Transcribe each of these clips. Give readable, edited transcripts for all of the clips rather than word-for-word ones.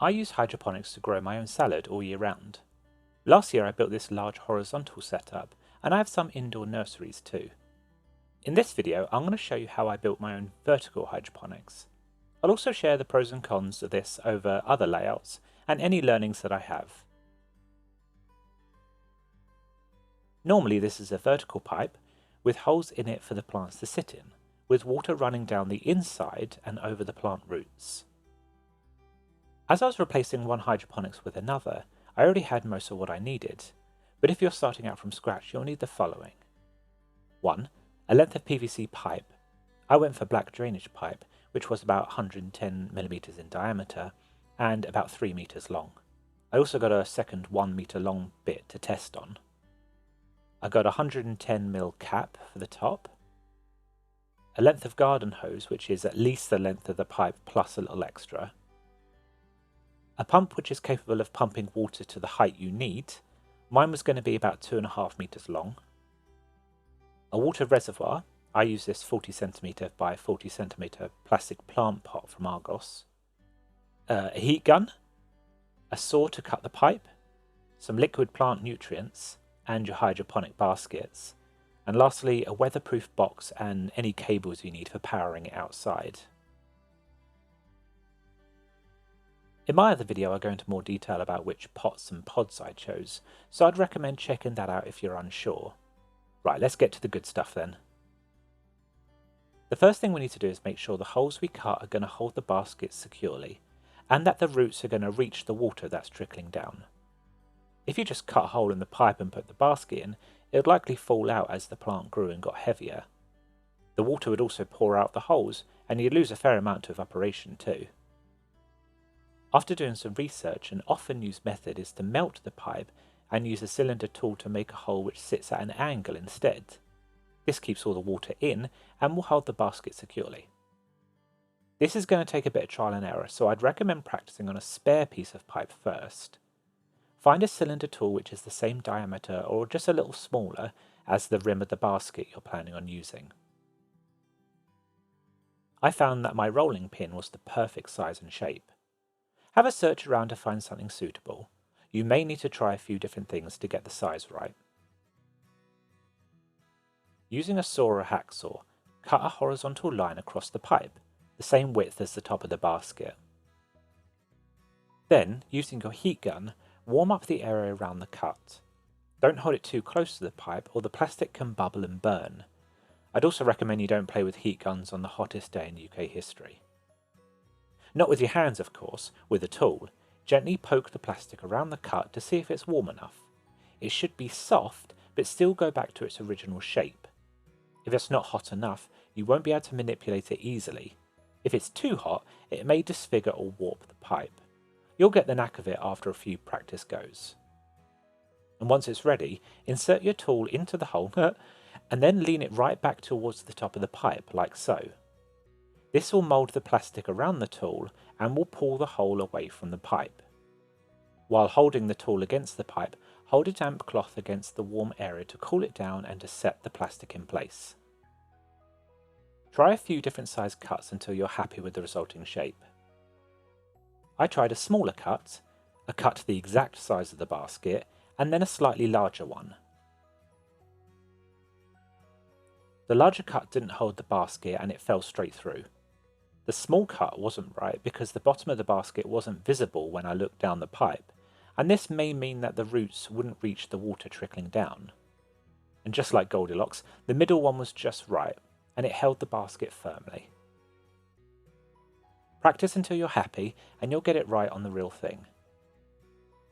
I use hydroponics to grow my own salad all year round. Last year I built this large horizontal setup, and I have some indoor nurseries too. In this video I'm going to show you how I built my own vertical hydroponics. I'll also share the pros and cons of this over other layouts and any learnings that I have. Normally this is a vertical pipe with holes in it for the plants to sit in, with water running down the inside and over the plant roots. As I was replacing one hydroponics with another, I already had most of what I needed, but if you're starting out from scratch you'll need the following. 1. A length of PVC pipe. I went for black drainage pipe, which was about 110mm in diameter and about 3 meters long. I also got a second 1 meter long bit to test on. I got a 110mm cap for the top, a length of garden hose which is at least the length of the pipe plus a little extra, a pump which is capable of pumping water to the height you need. Mine was going to be about 2.5 meters long. A water reservoir. I use this 40cm by 40cm plastic plant pot from Argos. A heat gun, a saw to cut the pipe, some liquid plant nutrients, and your hydroponic baskets. And lastly, a weatherproof box and any cables you need for powering it outside. In my other video I go into more detail about which pots and pods I chose, so I'd recommend checking that out if you're unsure. Right, let's get to the good stuff then. The first thing we need to do is make sure the holes we cut are going to hold the basket securely, and that the roots are going to reach the water that's trickling down. If you just cut a hole in the pipe and put the basket in, it would likely fall out as the plant grew and got heavier. The water would also pour out the holes, and you'd lose a fair amount to evaporation too. After doing some research, an often used method is to melt the pipe and use a cylinder tool to make a hole which sits at an angle instead. This keeps all the water in and will hold the basket securely. This is going to take a bit of trial and error, so I'd recommend practicing on a spare piece of pipe first. Find a cylinder tool which is the same diameter or just a little smaller as the rim of the basket you're planning on using. I found that my rolling pin was the perfect size and shape. Have a search around to find something suitable. You may need to try a few different things to get the size right. Using a saw or a hacksaw, cut a horizontal line across the pipe, the same width as the top of the basket. Then, using your heat gun, warm up the area around the cut. Don't hold it too close to the pipe or the plastic can bubble and burn. I'd also recommend you don't play with heat guns on the hottest day in UK history. Not with your hands of course, with a tool. Gently poke the plastic around the cut to see if it's warm enough. It should be soft, but still go back to its original shape. If it's not hot enough, you won't be able to manipulate it easily. If it's too hot, it may disfigure or warp the pipe. You'll get the knack of it after a few practice goes. And once it's ready, insert your tool into the hole and then lean it right back towards the top of the pipe, like so. This will mould the plastic around the tool and will pull the hole away from the pipe. While holding the tool against the pipe, hold a damp cloth against the warm area to cool it down and to set the plastic in place. Try a few different size cuts until you're happy with the resulting shape. I tried a smaller cut, a cut the exact size of the basket, and then a slightly larger one. The larger cut didn't hold the basket and it fell straight through. The small cut wasn't right because the bottom of the basket wasn't visible when I looked down the pipe, and this may mean that the roots wouldn't reach the water trickling down. And just like Goldilocks, the middle one was just right, and it held the basket firmly. Practice until you're happy, and you'll get it right on the real thing.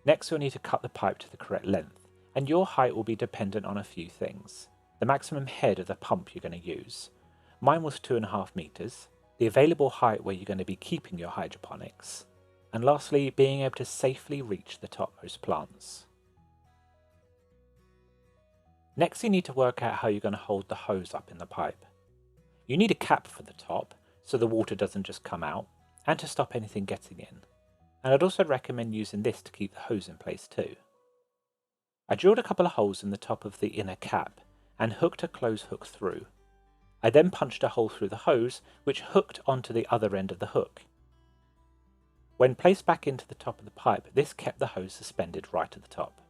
Next you'll need to cut the pipe to the correct length, and your height will be dependent on a few things. The maximum head of the pump you're going to use. Mine was 2.5 meters. The available height where you're going to be keeping your hydroponics, and lastly, being able to safely reach the topmost plants. Next you need to work out how you're going to hold the hose up in the pipe. You need a cap for the top, so the water doesn't just come out, and to stop anything getting in. And I'd also recommend using this to keep the hose in place too. I drilled a couple of holes in the top of the inner cap, and hooked a close hook through. I then punched a hole through the hose, which hooked onto the other end of the hook. When placed back into the top of the pipe, this kept the hose suspended right at the top.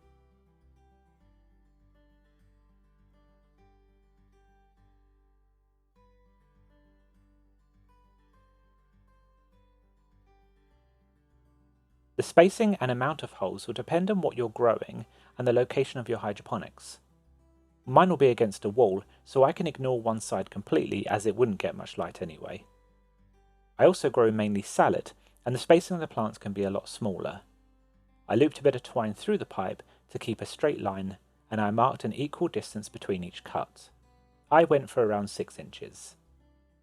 The spacing and amount of holes will depend on what you're growing and the location of your hydroponics. Mine will be against a wall, so I can ignore one side completely as it wouldn't get much light anyway. I also grow mainly salad, and the spacing of the plants can be a lot smaller. I looped a bit of twine through the pipe to keep a straight line, and I marked an equal distance between each cut. I went for around 6 inches,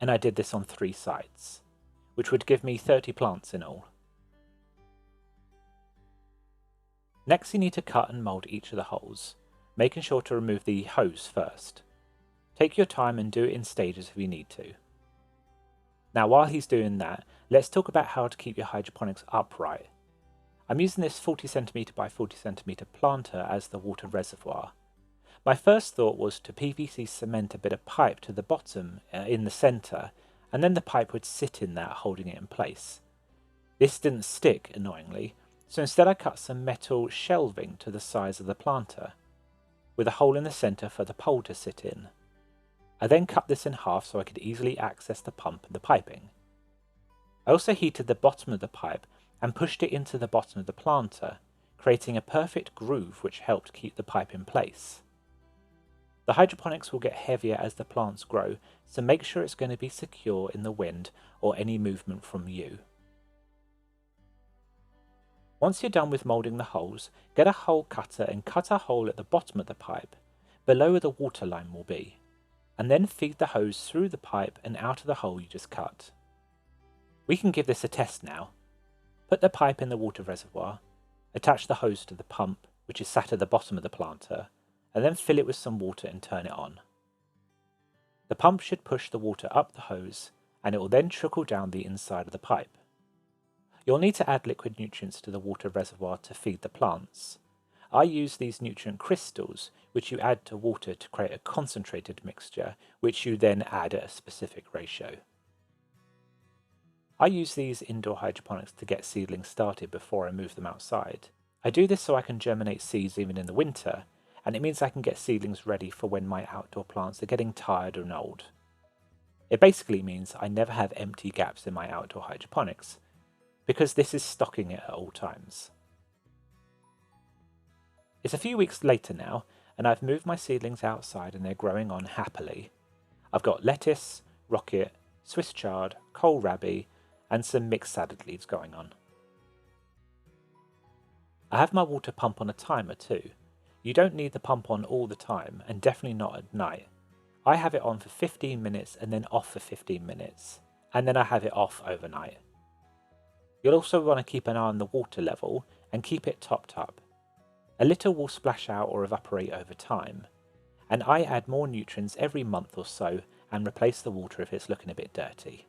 and I did this on 3 sides, which would give me 30 plants in all. Next you need to cut and mould each of the holes, making sure to remove the hose first. Take your time and do it in stages if you need to. Now while he's doing that, let's talk about how to keep your hydroponics upright. I'm using this 40cm by 40cm planter as the water reservoir. My first thought was to PVC cement a bit of pipe to the bottom in the centre, and then the pipe would sit in that, holding it in place. This didn't stick, annoyingly, so instead I cut some metal shelving to the size of the planter, with a hole in the centre for the pole to sit in. I then cut this in half so I could easily access the pump and the piping. I also heated the bottom of the pipe and pushed it into the bottom of the planter, creating a perfect groove which helped keep the pipe in place. The hydroponics will get heavier as the plants grow, so make sure it's going to be secure in the wind or any movement from you. Once you're done with moulding the holes, get a hole cutter and cut a hole at the bottom of the pipe, below where the water line will be, and then feed the hose through the pipe and out of the hole you just cut. We can give this a test now. Put the pipe in the water reservoir, attach the hose to the pump, which is sat at the bottom of the planter, and then fill it with some water and turn it on. The pump should push the water up the hose, and it will then trickle down the inside of the pipe. You'll need to add liquid nutrients to the water reservoir to feed the plants. I use these nutrient crystals, which you add to water to create a concentrated mixture, which you then add at a specific ratio. I use these indoor hydroponics to get seedlings started before I move them outside. I do this so I can germinate seeds even in the winter, and it means I can get seedlings ready for when my outdoor plants are getting tired and old. It basically means I never have empty gaps in my outdoor hydroponics, because this is stocking it at all times. It's a few weeks later now, and I've moved my seedlings outside and they're growing on happily. I've got lettuce, rocket, Swiss chard, kohlrabi, and some mixed salad leaves going on. I have my water pump on a timer too. You don't need the pump on all the time, and definitely not at night. I have it on for 15 minutes and then off for 15 minutes, and then I have it off overnight. You'll also want to keep an eye on the water level and keep it topped up. A little will splash out or evaporate over time, and I add more nutrients every month or so and replace the water if it's looking a bit dirty.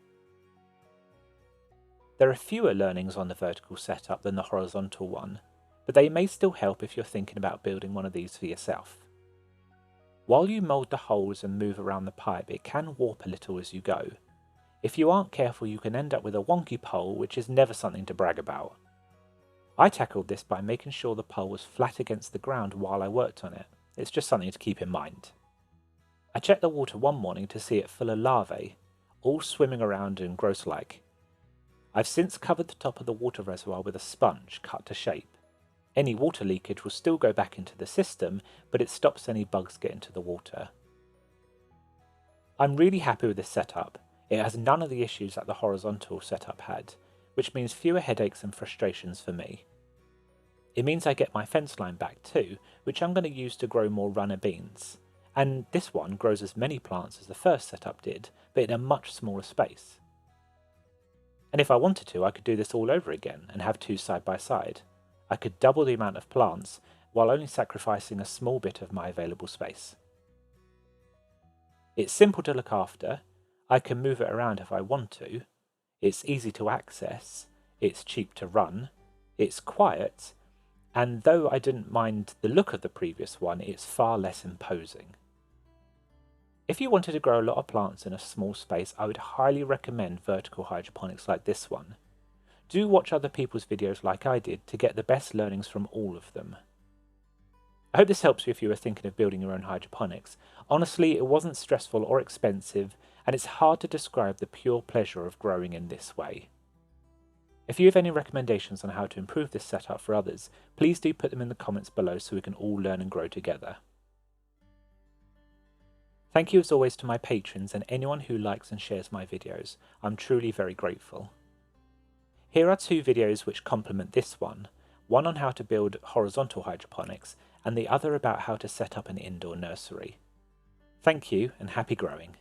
There are fewer learnings on the vertical setup than the horizontal one, but they may still help if you're thinking about building one of these for yourself. While you mould the holes and move around the pipe, it can warp a little as you go. If you aren't careful, you can end up with a wonky pole, which is never something to brag about. I tackled this by making sure the pole was flat against the ground while I worked on it. It's just something to keep in mind. I checked the water one morning to see it full of larvae, all swimming around and gross-like. I've since covered the top of the water reservoir with a sponge cut to shape. Any water leakage will still go back into the system, but it stops any bugs getting to the water. I'm really happy with this setup. It has none of the issues that the horizontal setup had, which means fewer headaches and frustrations for me. It means I get my fence line back too, which I'm going to use to grow more runner beans. And this one grows as many plants as the first setup did, but in a much smaller space. And if I wanted to, I could do this all over again and have two side by side. I could double the amount of plants while only sacrificing a small bit of my available space. It's simple to look after. I can move it around if I want to. It's easy to access. It's cheap to run. It's quiet. And though I didn't mind the look of the previous one, it's far less imposing. If you wanted to grow a lot of plants in a small space, I would highly recommend vertical hydroponics like this one. Do watch other people's videos like I did to get the best learnings from all of them. I hope this helps you if you are thinking of building your own hydroponics. Honestly, it wasn't stressful or expensive, and it's hard to describe the pure pleasure of growing in this way. If you have any recommendations on how to improve this setup for others, please do put them in the comments below so we can all learn and grow together. Thank you as always to my patrons and anyone who likes and shares my videos. I'm truly very grateful. Here are 2 videos which complement this one on how to build horizontal hydroponics and the other about how to set up an indoor nursery. Thank you and happy growing.